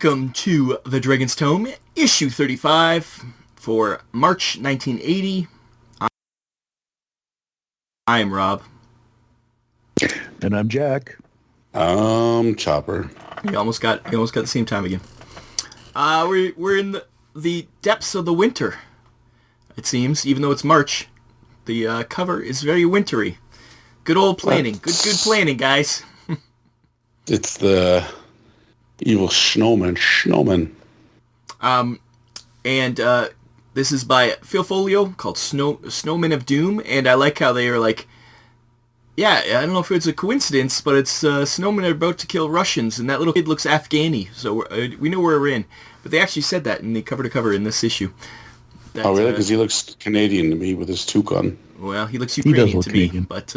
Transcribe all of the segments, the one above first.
Welcome to The Dragon's Tome, issue 35 for March 1980. I'm Rob. And I'm Jack. Chopper. We almost got the same time again. We're in the depths of the winter, it seems, even though it's March. The cover is very wintry. Good old planning. Good planning, guys. It's the evil snowman. And this is by Phil Folio, called Snowmen of Doom, and I like how they are like, yeah, I don't know if it's a coincidence, but it's snowmen are about to kill Russians, and that little kid looks Afghani, so we know where we're in. But they actually said that in the cover-to-cover in this issue. That, oh, really? Because he looks Canadian to me with his toque on. Well, he looks Ukrainian to Canadian. Me, but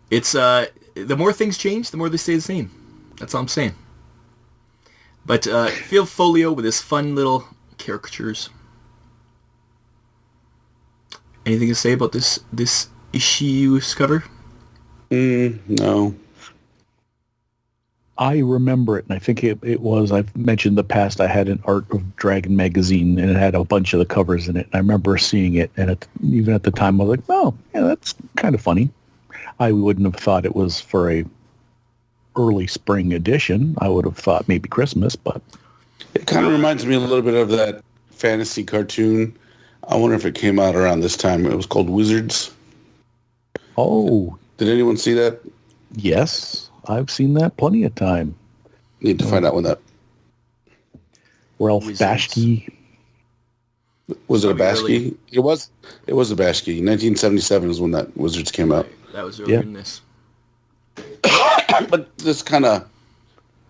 it's the more things change, the more they stay the same. That's all I'm saying. But Phil Folio with his fun little caricatures. Anything to say about this issue's cover? No. I remember it, and I think it was, I've mentioned in the past, I had an Art of Dragon magazine, and it had a bunch of the covers in it. And I remember seeing it, and even at the time, I was like, oh, yeah, that's kind of funny. I wouldn't have thought it was for a early spring edition. I would have thought maybe Christmas, but... It kind of reminds me a little bit of that fantasy cartoon. I wonder if it came out around this time. It was called Wizards. Oh. Did anyone see that? Yes, I've seen that plenty of time. Need to find out when that... Ralph Bashki. Was it a Bashki? It was a Bashki. 1977 is when that Wizards came out. That was earlier than this. But this kind of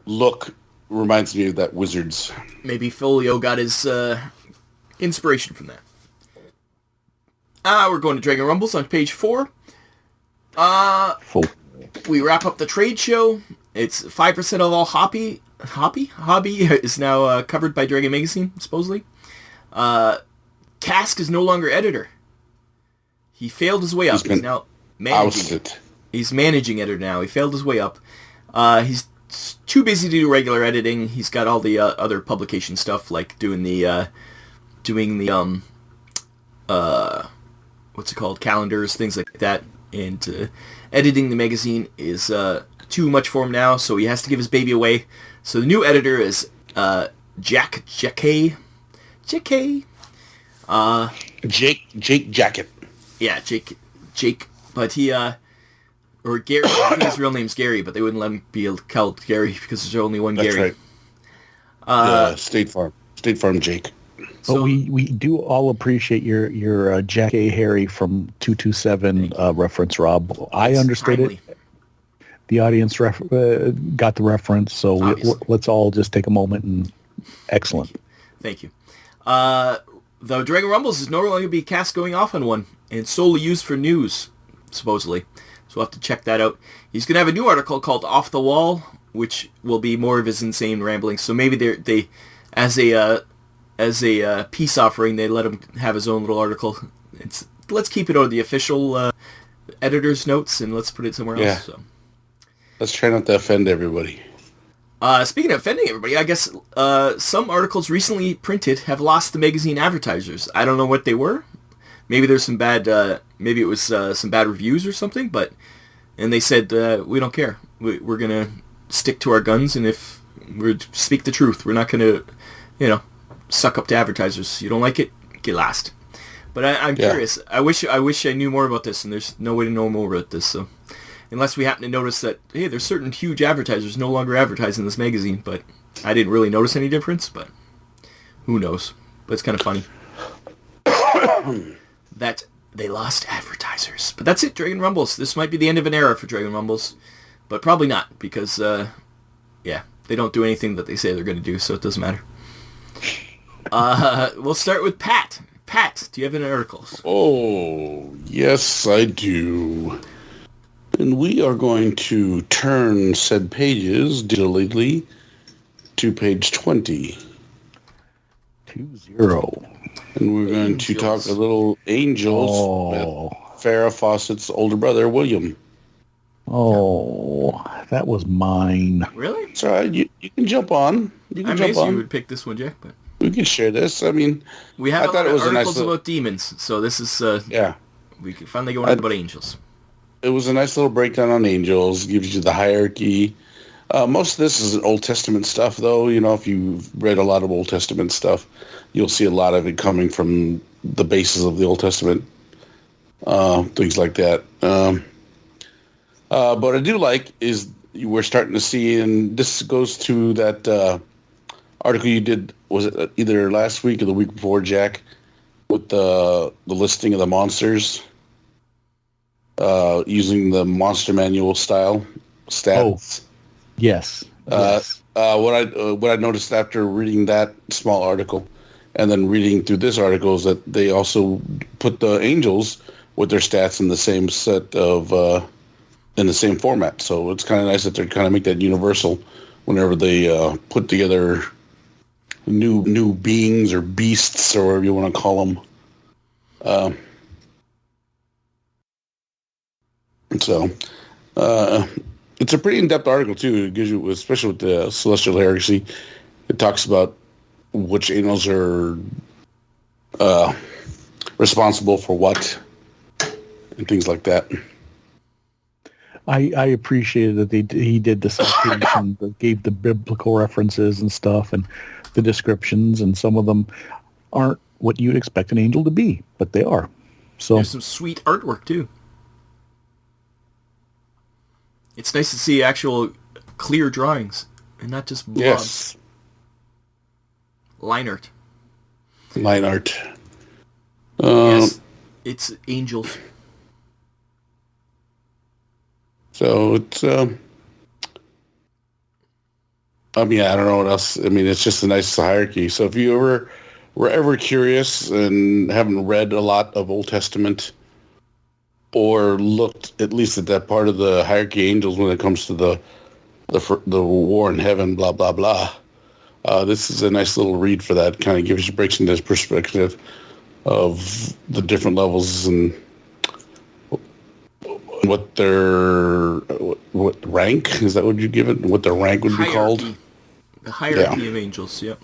look reminds me of that Wizards. Maybe Folio got his inspiration from that. We're going to Dragon Rumbles on page 4. We wrap up the trade show. It's 5% of all hobby is now covered by Dragon Magazine, supposedly. Cask is no longer editor. He failed his way up. He's now managing. He's managing editor now. He failed his way up. He's too busy to do regular editing. He's got all the other publication stuff, like doing the what's it called, calendars, things like that. And editing the magazine is too much for him now, so he has to give his baby away. So the new editor is Jake Jacket. Yeah, Jake. But he or Gary. I think his real name's Gary, but they wouldn't let him be called Gary because there's only one That's Gary. Right. State Farm Jake. So, but we do all appreciate your Jack A. Harry from 227 reference, Rob. I understood it. The audience got the reference, so let's all just take a moment and excellent. Thank you. The Dragon Rumbles is no longer going to be cast going off on one, and solely used for news, supposedly. So we'll have to check that out. He's going to have a new article called Off the Wall, which will be more of his insane ramblings. So maybe they as a peace offering, they let him have his own little article. Let's keep it on the official editor's notes, and let's put it somewhere else. So. Let's try not to offend everybody. Speaking of offending everybody, I guess some articles recently printed have lost the magazine advertisers. I don't know what they were. Maybe there's some bad. Maybe it was some bad reviews or something. And they said we don't care. We're gonna stick to our guns, and if we speak the truth, we're not gonna, suck up to advertisers. You don't like it, get lost. But I'm curious. I wish I knew more about this, and there's no way to know more about this. So, unless we happen to notice that, hey, there's certain huge advertisers no longer advertising this magazine, but I didn't really notice any difference. But who knows? But it's kind of funny that they lost advertisers. But that's it, Dragon Rumbles. This might be the end of an era for Dragon Rumbles, but probably not because, they don't do anything that they say they're going to do, so it doesn't matter. We'll start with Pat. Pat, do you have any articles? Oh, yes, I do. And we are going to turn said pages digitally to page 20. 20. And we're going to talk a little Angels with Farrah Fawcett's older brother, William. Oh, that was mine. Really? So you can jump on. You can I'm jump amazed you on. would pick this one, Jack. But We can share this. I mean, we have I a thought lot it of was a nice articles little. about demons, so this is Yeah, we can finally go on I, about angels. it was a nice little breakdown on angels. Gives you the hierarchy. Most of this is Old Testament stuff, though. You know, if you've read a lot of Old Testament stuff, you'll see a lot of it coming from the basis of the Old Testament, things like that. But what I do like is we're starting to see, and this goes to that article you did, was it either last week or the week before, Jack, with the listing of the monsters using the monster manual style Oh, stats. yes. Yes. What I noticed after reading that small article and then reading through this article is that they also put the angels with their stats in the same set of in the same format. So it's kind of nice that they kind of make that universal whenever they put together new beings or beasts or whatever you want to call them. So it's a pretty in-depth article too. It gives you, especially with the celestial heresy, it talks about which angels are responsible for what and things like that. I appreciated that he did the citation, that gave the biblical references and stuff, and the descriptions, and some of them aren't what you'd expect an angel to be, but they are. So There's some sweet artwork too. It's nice to see actual clear drawings and not just blobs. Yes, Line art. line art. Yes, it's angels. So it's, I mean, I don't know what else. I mean, it's just a nice hierarchy. So if you were ever curious and haven't read a lot of Old Testament or looked at least at that part of the hierarchy of angels when it comes to the war in heaven, blah, blah, blah, this is a nice little read for that. Kind of gives you, breaks into this perspective of the different levels and what their what rank, is that what you give it? What their rank would be called? The hierarchy of angels, yep.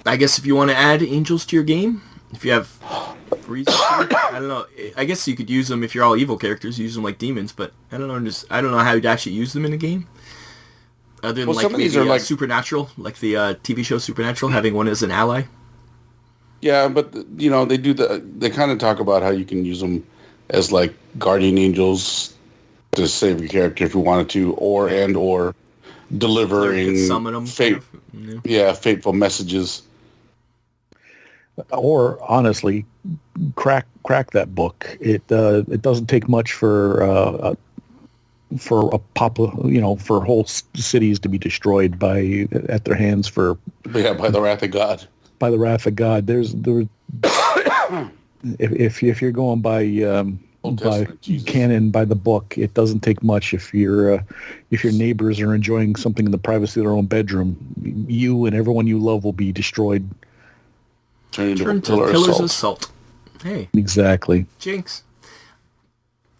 I guess if you want to add angels to your game, if you have reason to, I don't know. I guess you could use them if you're all evil characters, use them like demons, but I don't know. I don't know how you'd actually use them in a game. Other than Well, like some of these maybe are like Supernatural, like the TV show Supernatural, having one as an ally. Yeah, but you know they kind of talk about how you can use them as like guardian angels to save your character if you wanted to, or delivering Summon them. fateful messages. or honestly, crack that book. It doesn't take much for a for whole cities to be destroyed at their hands Yeah, by the wrath of God. by the wrath of God. If you're going by canon, by the book, it doesn't take much. If your neighbors are enjoying something in the privacy of their own bedroom, you and everyone you love will be destroyed. Turn to pillars of salt. Hey, Exactly. Jinx.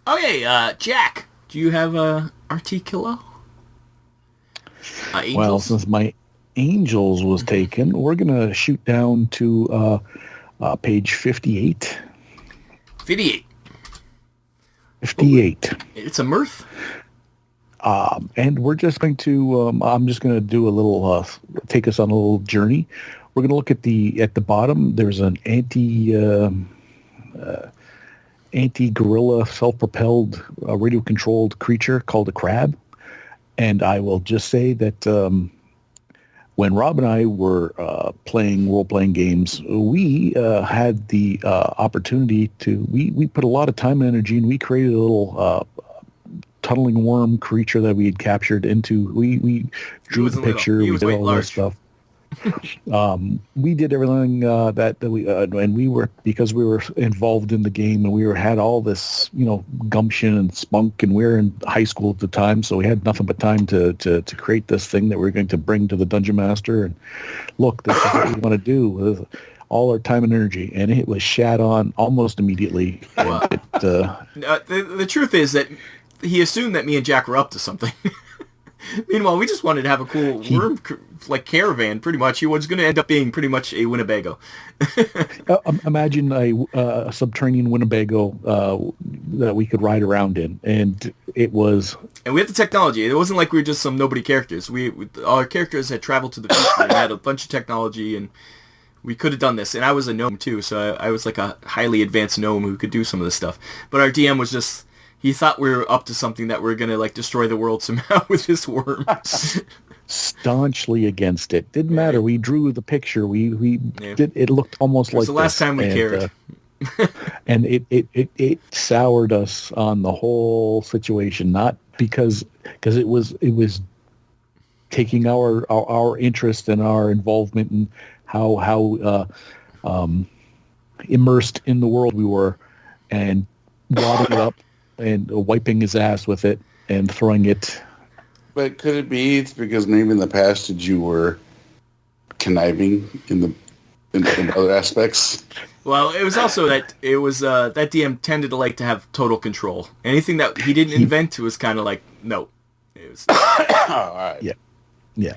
Okay, Jack, do you have a RT killer? Angels? Well, since my angels was taken, we're gonna shoot down to page 58. 58. 58. It's a mirth. And we're just going to, I'm just going to do a little, take us on a little journey. We're going to look at the bottom. There's an anti-guerrilla, self-propelled, radio-controlled creature called a crab. And I will just say that when Rob and I were playing role-playing games, we had the opportunity to, we put a lot of time and energy, and we created a little tunneling worm creature that we had captured into, we drew the picture, we did all that stuff. We did everything that we and we were, because we were involved in the game and we had all this gumption and spunk, and we were in high school at the time, so we had nothing but time to create this thing that we were going to bring to the dungeon master and look, this is what we want to do with all our time and energy, and it was shat on almost immediately. Well, The truth is that he assumed that me and Jack were up to something. Meanwhile, we just wanted to have a cool worm caravan. Pretty much, he was going to end up being pretty much a Winnebago. Imagine a subterranean Winnebago that we could ride around in, and it was. And we had the technology. It wasn't like we were just some nobody characters. Our characters had traveled to the future and had a bunch of technology, and we could have done this. And I was a gnome too, so I was like a highly advanced gnome who could do some of this stuff. But our DM was just. He thought we were up to something, that we are going to like destroy the world somehow with this worm. Staunchly against it. Didn't matter. We drew the picture. We did. It looked almost like the last time we cared. And it soured us on the whole situation. Not because it was taking our interest and our involvement and how immersed in the world we were, and wadding it up. And wiping his ass with it and throwing it. But could it be it's because maybe in the past you were conniving in other aspects? Well, it was also that that DM tended to like to have total control. Anything that he didn't invent was kind of like no. It was. All right. Yeah.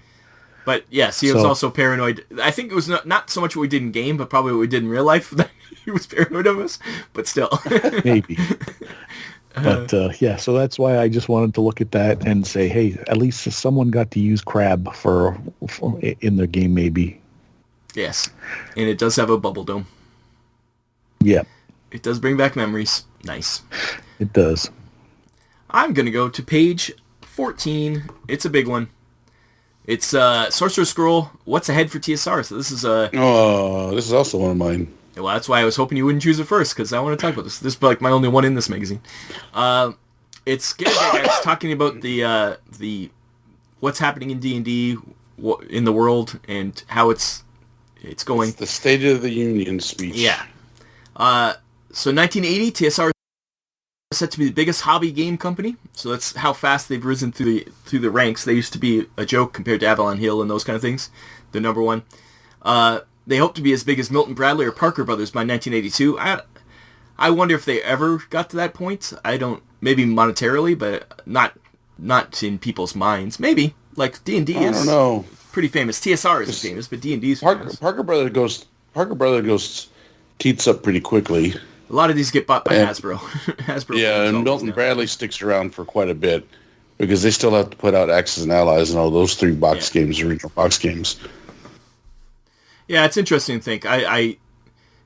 But yes, he was also paranoid. I think it was not so much what we did in game, but probably what we did in real life. That he was paranoid of us. But still, maybe. But so that's why I just wanted to look at that and say, hey, at least someone got to use crab for in their game, maybe. Yes, and it does have a bubble dome. Yeah, it does bring back memories. Nice. It does. I'm gonna go to page 14. It's a big one. It's Sorcerer's Scroll. What's ahead for TSR? So this is this is also one of mine. Well, that's why I was hoping you wouldn't choose it first, because I want to talk about this. This is like my only one in this magazine. It's Scary Guys talking about the what's happening in D&D in the world and how it's going. It's the State of the Union speech. Yeah. So 1980, TSR is set to be the biggest hobby game company. So that's how fast they've risen through the ranks. They used to be a joke compared to Avalon Hill and those kind of things. They're number one. They hope to be as big as Milton Bradley or Parker Brothers by 1982. I wonder if they ever got to that point. I don't. Maybe monetarily, but not in people's minds. Maybe like D&D is. I don't know. Pretty famous. TSR is famous, but D&D is famous. Parker Brothers teats up pretty quickly. A lot of these get bought by Hasbro. Hasbro. Yeah, and Milton Bradley sticks around for quite a bit because they still have to put out Axis and Allies and all those 3 box games, original box games. Yeah, it's interesting to think. I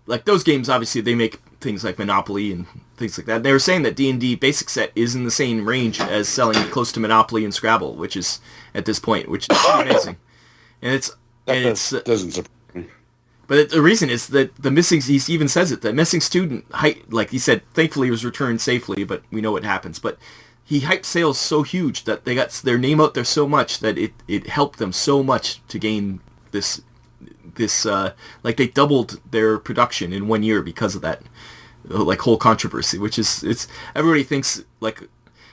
like those games. Obviously, they make things like Monopoly and things like that. They were saying that D&D basic set is in the same range as selling close to Monopoly and Scrabble, which is at this point, which is pretty amazing. And doesn't surprise me. But the reason is that the missing. He even says it. The missing student, like he said, thankfully he was returned safely, but we know what happens. But he hyped sales so huge that they got their name out there so much that it helped them so much to gain this like they doubled their production in 1 year because of that like whole controversy, which is it's everybody thinks like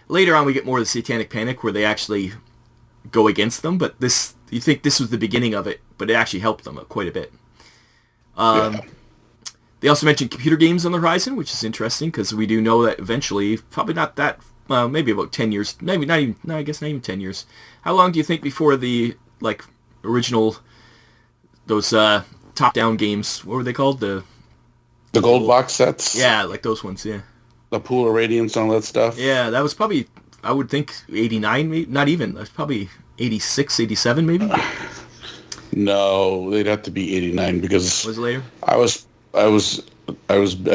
later on we get more of the Satanic Panic where they actually go against them, but this you think this was the beginning of it, but it actually helped them quite a bit. They also mentioned computer games on the horizon, which is interesting because we do know that eventually, probably not that, maybe about 10 years, maybe not even, no, I guess not even 10 years. How long do you think before the like original those top-down games, what were they called? The gold box sets? Yeah, like those ones, yeah. The Pool of Radiance and all that stuff? Yeah, that was probably, I would think, 89, maybe, not even. That's probably 86, 87, maybe? No, they'd have to be 89 because... Was it later? I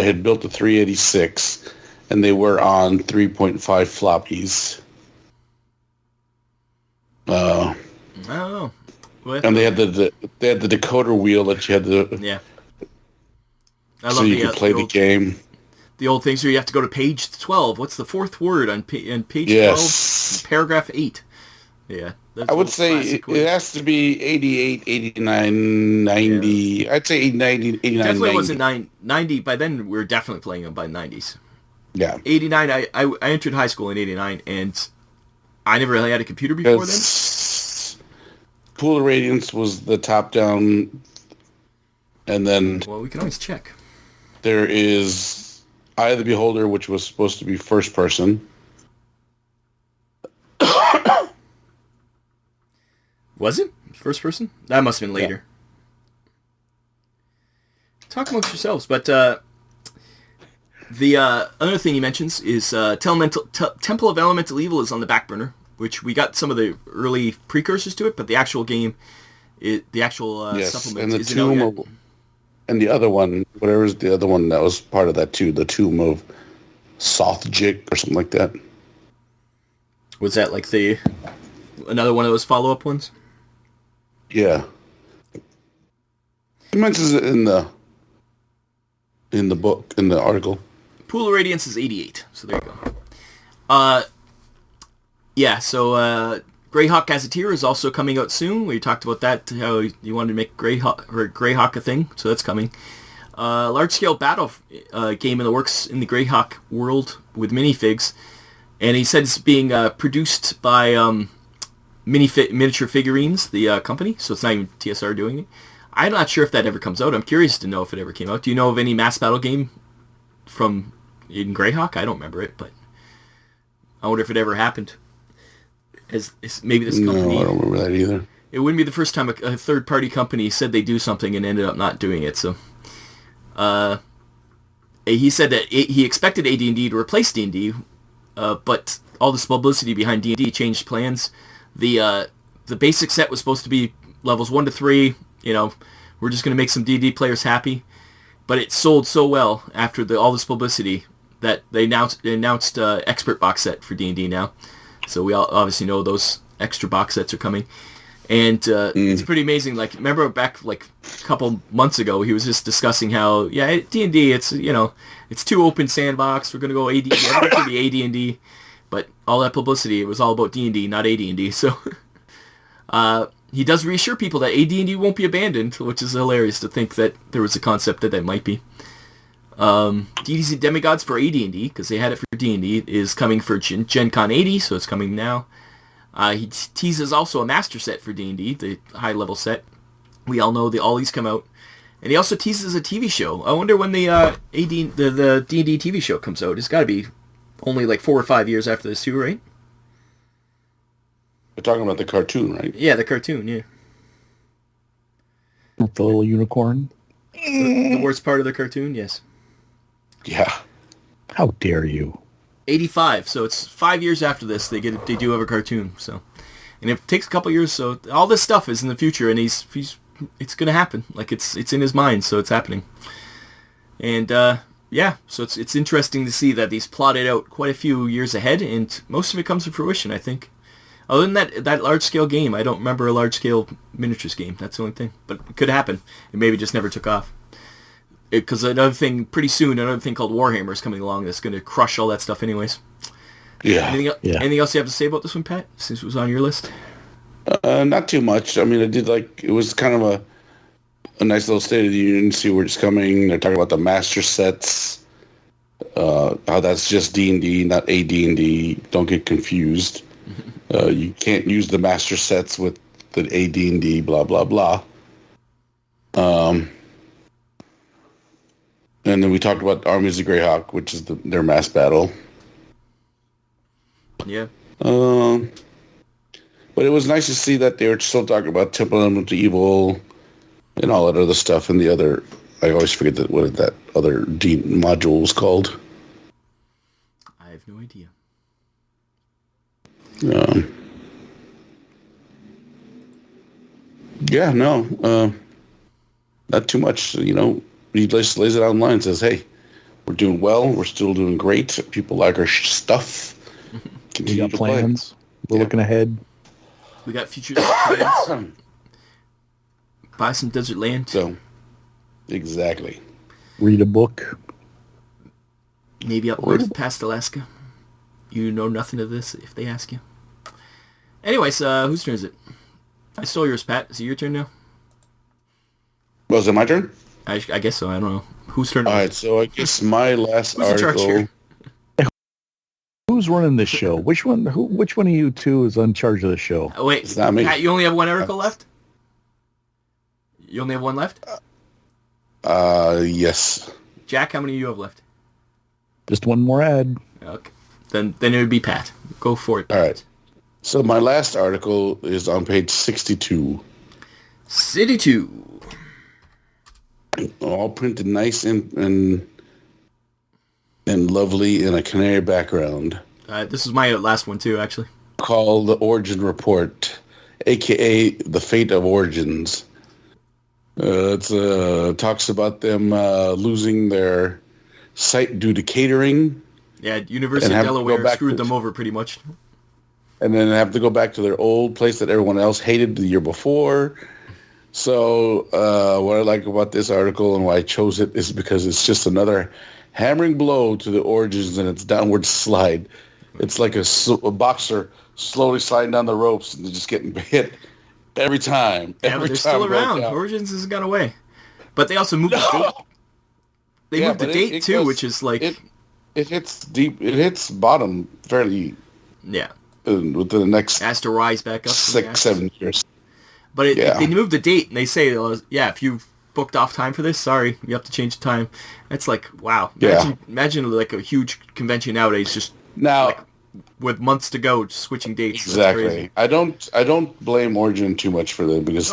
had built the 386, and they were on 3.5 floppies. I don't know. And they had the decoder wheel that you had to... Yeah. So you could play the game. The old things where you have to go to page 12. What's the fourth word on page 12? Paragraph 8. Yeah. I would say it has to be 88, 89, 90. Yeah. I'd say 89, 89, definitely 90. Wasn't 90. By then, we were definitely playing them by 90s. Yeah. 89, I entered high school in 89, and I never really had a computer before then. Pool of Radiance was the top-down, and then... Well, we can always check. There is Eye of the Beholder, which was supposed to be first person. Was it first person? That must have been later. Yeah. Talk amongst yourselves, but the other thing he mentions is Temple of Elemental Evil is on the back burner, which we got some of the early precursors to it, but the actual game, supplement and the isn't out yet. And the other one, whatever is the other one that was part of that too, the Tomb of Sothjik or something like that. Was that like another one of those follow-up ones? Yeah. He mentions it in the book, in the article. Pool of Radiance is 88, so there you go. So Greyhawk Gazetteer is also coming out soon. We talked about that, how you wanted to make Greyhawk a thing, so that's coming. Large-scale battle game in the works in the Greyhawk world with minifigs, and he said it's being produced by Miniature Figurines, the company, so it's not even TSR doing it. I'm not sure if that ever comes out. I'm curious to know if it ever came out. Do you know of any mass battle game in Greyhawk? I don't remember it, but I wonder if it ever happened. Maybe this company... No, I don't remember that either. It wouldn't be the first time a third-party company said they do something and ended up not doing it, so... he said that he expected AD&D to replace D&D, but all this publicity behind D&D changed plans. The basic set was supposed to be levels 1 to 3. We're just going to make some D&D players happy. But it sold so well after all this publicity that they announced expert box set for D&D now. So we all obviously know those extra box sets are coming. And it's pretty amazing. Like, remember back like a couple months ago, he was just discussing how, D&D, it's, it's too open sandbox. We're going to go AD&D. Everything's going to be AD&D. But all that publicity, it was all about D&D, not AD&D. So he does reassure people that AD&D won't be abandoned, which is hilarious to think that there was a concept that might be. Deities and Demigods for AD&D, because they had it for D&D, is coming for Gen Con 80, so it's coming now. He teases also a master set for D&D, the high-level set. We all know all these come out. And he also teases a TV show. I wonder when the D&D TV show comes out. It's got to be only like 4 or 5 years after this too, right? We're talking about the cartoon, right? Yeah, the cartoon, yeah. The little unicorn? The worst part of the cartoon, yes. Yeah. How dare you? 85, so it's 5 years after this they do have a cartoon, so. And it takes a couple years, so all this stuff is in the future, and it's going to happen. Like, it's in his mind, so it's happening. And, so it's interesting to see that he's plotted out quite a few years ahead, and most of it comes to fruition, I think. Other than that large-scale game, I don't remember a large-scale miniatures game. That's the only thing. But it could happen. It maybe just never took off. Because another thing called Warhammer is coming along that's going to crush all that stuff anyways. Yeah. Anything else you have to say about this one, Pat, since it was on your list? Not too much. I mean, I did it was kind of a nice little State of the Union, see where it's coming. They're talking about the master sets, how that's just D&D, not AD&D. Don't get confused. You can't use the master sets with the AD&D, blah, blah, blah. And then we talked about Armies of Greyhawk, which is their mass battle. Yeah. But it was nice to see that they were still talking about Temple of Elemental Evil and all that other stuff. And the other, I always forget what that other D module was called. I have no idea. Not too much, He just lays it out online and says, hey, we're doing well. We're still doing great. People like our stuff. We got plans. We're looking ahead. We got future plans. Buy some desert land. So, exactly. Read a book. Maybe up north past Alaska. You know nothing of this if they ask you. Anyways, whose turn is it? I stole yours, Pat. Is it your turn now? Was it my turn? I guess so. I don't know. Whose turn? All right, so I guess my last article. Who's running this show? Which one of you two is in charge of the show? Wait, it's not me. Pat, you only have one article left? You only have one left? Yes. Jack, how many do you have left? Just one more ad. Okay. Then it would be Pat. Go for it. All right. So my last article is on page 62. City 2. All printed nice and lovely in a canary background. This is my last one too, actually. Called The Origin Report, a.k.a. The Fate of Origins. It talks about them losing their site due to catering. Yeah, University of Delaware screwed them over pretty much. And then have to go back to their old place that everyone else hated the year before. So what I like about this article and why I chose it is because it's just another hammering blow to the Origins and its downward slide. It's like a boxer slowly sliding down the ropes and just getting hit every time. Yeah, but they're still around. Origins hasn't gone away. But they also moved the date. They moved the date too, which is like... It hits deep. It hits bottom fairly... Yeah. Within the next... It has to rise back up. 6-7 years. But they moved the date, and they say, if you booked off time for this, sorry, you have to change the time. It's like, wow. Imagine like a huge convention nowadays, just now like, with months to go, just switching dates. Exactly. I don't blame Origin too much for that because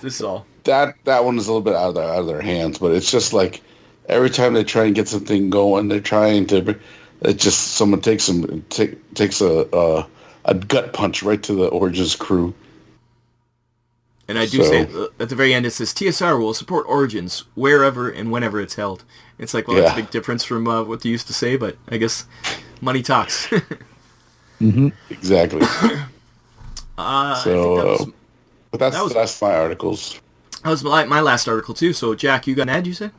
this is all that one is a little bit out of their hands. But it's just like every time they try and get something going, they're trying to. It's just someone takes a gut punch right to the Origins crew. And I do say at the very end, it says TSR will support Origins wherever and whenever it's held. It's like, well, that's a big difference from what they used to say, but I guess money talks. Mm-hmm. Exactly. But that's my articles. That was my last article too. So Jack, you got an ad, you said?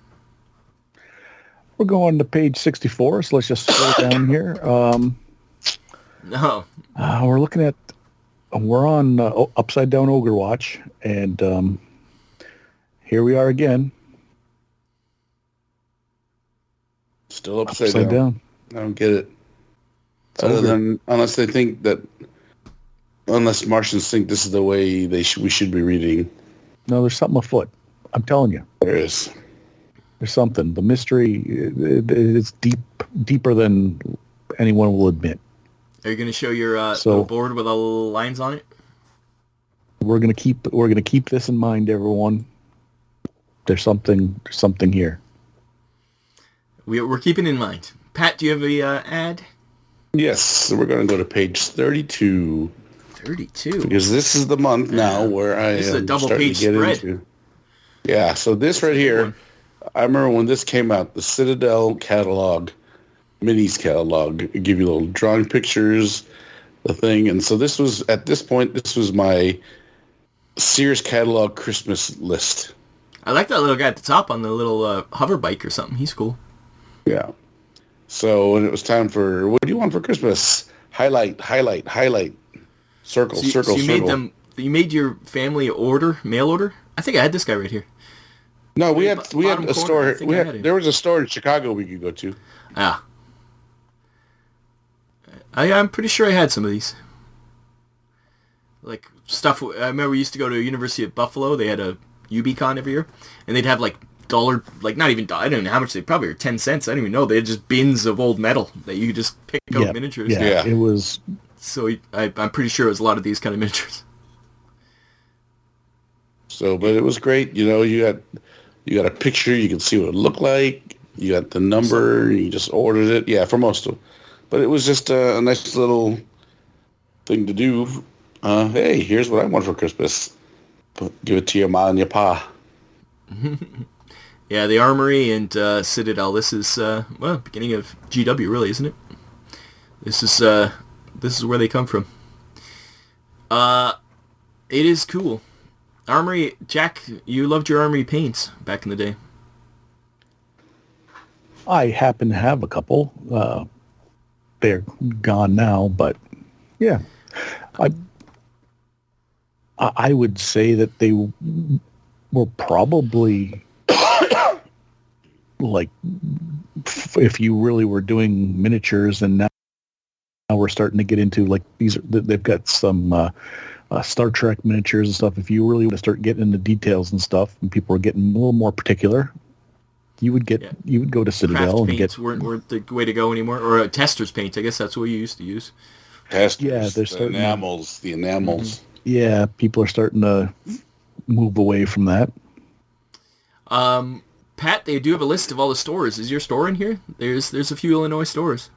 We're going to page 64, so let's just scroll down here. No. We're on Upside Down Ogre Watch, and here we are again. Still upside down. I don't get it. Unless Martians think this is the way we should be reading. No, there's something afoot. I'm telling you. There is. There's something. The mystery is deeper than anyone will admit. Are you going to show your little board with all the lines on it? We're going to keep this in mind, everyone. There's something here. We're keeping in mind. Pat, do you have a ad? Yes, so we're going to go to page 32. 32. Because this is the month now where I this is a double page spread. Into. Yeah, so this right here, I remember when this came out, the Citadel catalog, minis catalog, give you little drawing pictures, the thing, and so this was my Sears catalog Christmas list. I like that little guy at the top on the little hover bike or something. He's cool. Yeah. So when it was time for, what do you want for Christmas? Highlight. Circle. You made your family mail order? I think I had this guy right here. No, we had a store. There was a store in Chicago we could go to. Ah. I'm pretty sure I had some of these. Like stuff. I remember we used to go to University of Buffalo. They had a UBCon every year, and they'd have like dollar, like not even I don't know how much they probably were 10 cents. I don't even know. They had just bins of old metal that you could just pick out miniatures. Yeah, it was. So I'm pretty sure it was a lot of these kind of miniatures. So, but it was great. You know, you got a picture. You can see what it looked like. You got the number. You just ordered it. Yeah, for most of them. But it was just a nice little thing to do. Hey, here's what I want for Christmas. Give it to your ma and your pa. Yeah, the Armory and Citadel. This is beginning of GW, really, isn't it? This is where they come from. It is cool. Armory, Jack, you loved your Armory paints back in the day. I happen to have a couple. They're gone now, but yeah, I would say that they were probably like if you really were doing miniatures, and now we're starting to get into like they've got some Star Trek miniatures and stuff. If you really want to start getting into details and stuff, and people are getting a little more particular, You would get Yeah. you would go to Craft Citadel and paints get weren't the way to go anymore, or tester's paint. I guess that's what you used to use. Testers, Yeah, they're the starting to- enamels, the enamels. yeah. People are starting to move away from that. Pat, they do have a list of all the stores. Is your store in here? There's a few Illinois stores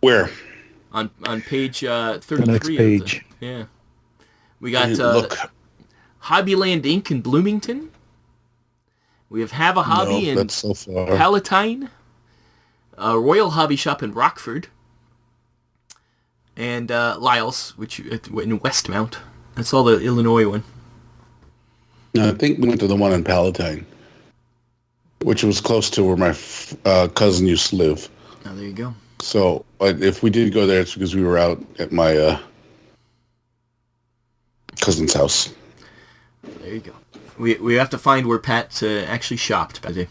Where? on page 33. The next page. Yeah, we got Look. Hobbyland Inc. in Bloomington. We have a Hobby No, in that's so far. Palatine. Royal Hobby Shop in Rockford. And Lyle's, which in Westmount. That's all the Illinois one. No, I think we went to the one in Palatine, which was close to where my cousin used to live. Oh, there you go. So if we did go there, it's because we were out at my cousin's house. There you go. We have to find where Pat actually shopped by the day.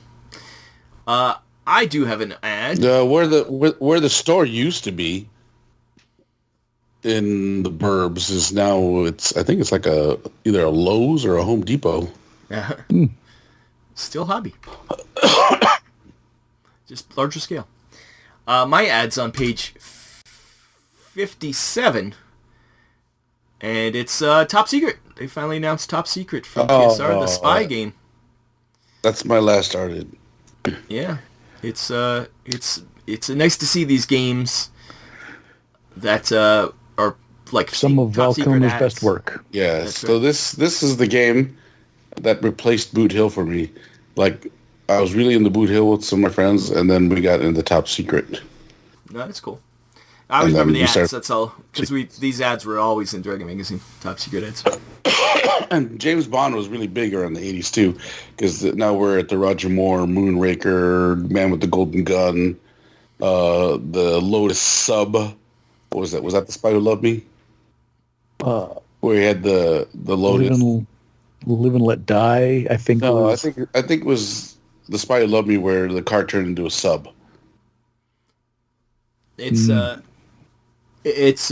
I do have an ad. Where the store used to be in the burbs is now I think it's like either a Lowe's or a Home Depot. Still Hobby. Just larger scale. My ad's on page 57. And it's Top Secret. They finally announced Top Secret from TSR, the spy game. That's my last started. Yeah. It's nice to see these games that are like Some of Top Secret Valcoma's ads. best work. Yeah, That's so this is the game that replaced Boot Hill for me. Like, I was really into Boot Hill with some of my friends, and then we got into Top Secret. No, that's cool. I always And then remember the we ads, start- that's all. Because these ads were always in Dragon Magazine, Top Secret ads. And James Bond was really big around the 80s, too, because now we're at the Roger Moore, Moonraker, Man with the Golden Gun, the Lotus Sub. What was that? Was that The Spy Who Loved Me? Where he had the Lotus. Live and Let Die, I think. No, was, I think it was The Spy Who Loved Me where the car turned into a sub. It's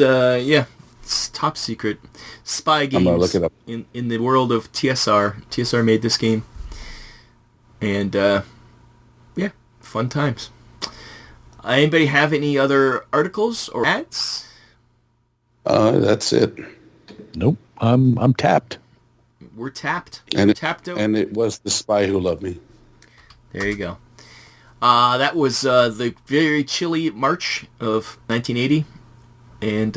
Top Secret spy games. I'm gonna look it up. in the world of TSR. TSR made this game, and fun times. Anybody have any other articles or ads? That's it. Nope. I'm tapped. We're tapped. And We're it, tapped out. and it was The Spy Who Loved Me. There you go. That was the very chilly March of 1980, and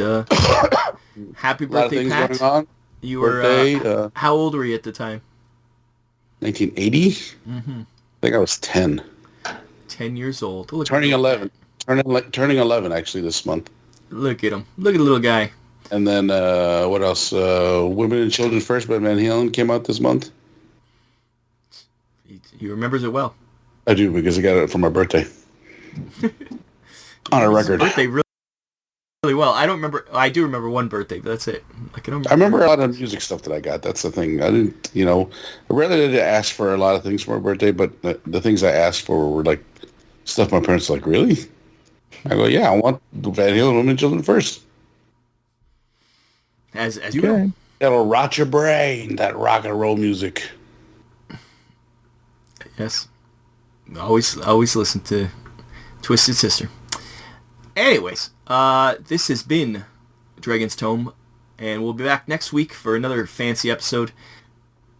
happy A lot of birthday, things Pat. going on. You were Birthday, how old were you at the time? 1980? Mm-hmm. I think I was 10. 10 years old. Look Turning at 11. Turning 11, actually, this month. Look at him. Look at the little guy. And then, what else? Women and Children First by Van Halen came out this month. He remembers it well. I do, because I got it for my birthday. On a record. Birthday really, really well. I don't remember. I do remember one birthday, but that's it. I remember a lot of music stuff that I got. That's the thing. I didn't, I rarely did ask for a lot of things for my birthday, but the things I asked for were like stuff my parents were like, really? I go, yeah, I want Van Halen, Women and Children First. As you know. That'll rot your brain, that rock and roll music. Yes. Always listen to Twisted Sister. Anyways, this has been Dragon's Tome, and we'll be back next week for another fancy episode.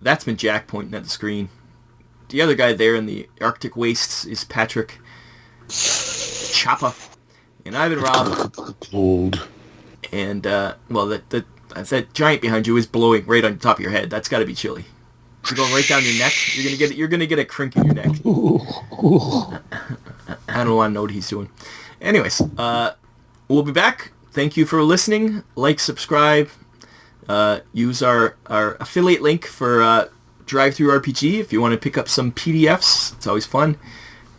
That's been Jack pointing at the screen. The other guy there in the Arctic wastes is Patrick Choppa, and I've been Rob. Cold. And that giant behind you is blowing right on top of your head. That's got to be chilly. You're going right down your neck. You're gonna get a crink in your neck. I don't want to know what he's doing. Anyways, we'll be back. Thank you for listening. Like, subscribe. Use our affiliate link for Drive-Thru RPG if you want to pick up some PDFs. It's always fun.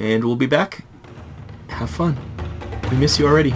And we'll be back. Have fun. We miss you already.